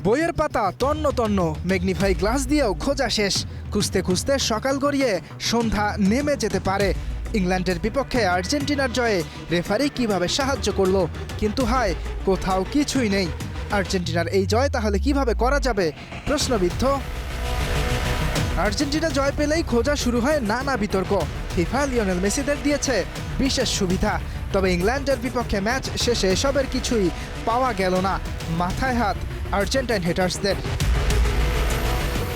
বইয়ের পাতা তন্ন তন্ন, ম্যাগনিফাই গ্লাস দিয়েও খোঁজা শেষ। খুঁজতে খুঁজতে সকাল গড়িয়ে সন্ধ্যা নেমে যেতে পারে। ইংল্যান্ডের বিপক্ষে আর্জেন্টিনার জয়ে রেফারি কিভাবে সাহায্য করলো, কিন্তু হায়, কোথাও কিছুই নেই। আর্জেন্টিনার এই জয় তাহলে কিভাবে করা যাবে, প্রশ্নবিদ্ধ। আর্জেন্টিনা জয় পেলেই খোঁজা শুরু হয় নানা বিতর্ক। ফিফা লিওনেল মেসিদের দিয়েছে বিশেষ সুবিধা, তবে ইংল্যান্ডের বিপক্ষে ম্যাচ শেষে এসবের কিছুই পাওয়া গেল না। মাথায় হাত আর্জেন্টাইন হেটার্সদের।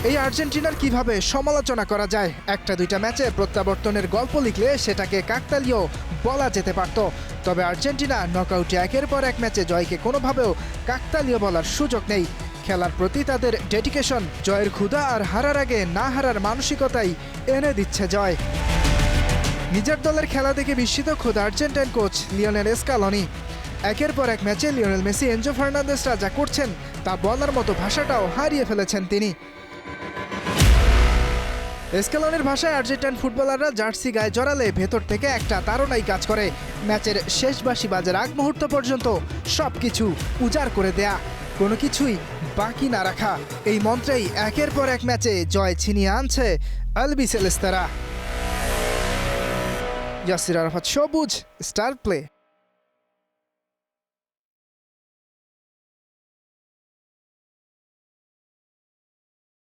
এই আর্জেন্টিনার কিভাবে সমালোচনা করা যায়? একটা দুইটা ম্যাচে প্রত্যাবর্তনের গল্প লিখলে সেটাকে কাকতালীয় বলা যেতে পারত, তবে আর্জেন্টিনা নকআউটে একের পর এক ম্যাচে জয়কে কোনোভাবেও কাকতালীয় বলার সুযোগ নেই। খেলার প্রতি তাদের ডেডিকেশন, জয়ের ক্ষুধা আর হারার আগে না হারার মানসিকতাই এনে দিচ্ছে জয়। নিজের দলের খেলা দেখে বিস্মিত খোদ আর্জেন্টাইন কোচ লিওনেল স্কালোনি। একের পর এক ম্যাচে লিওনেল মেসি, এনজো ফার্নান্দেসরা যা করছেন তা বলার মতো ভাষাটাও হারিয়ে ফেলেছেন তিনি। স্কালোনির ভাষায়, আর্জেন্টাইন ফুটবলাররা জার্সি গায়ে জড়ালে ভেতর থেকে একটা তাড়নাই কাজ করে। ম্যাচের শেষ বাঁশি বাজার আগ মুহূর্ত পর্যন্ত সবকিছু উজাড় করে দেয়া, কোনো কিছুই বাকি না রাখা। এই মন্ত্রেই একের পর এক ম্যাচে জয় ছিনিয়ে আনছে আলবিসেলেস্তারা। ইয়াসির আরাফাত, সবুজ, স্টার প্লে।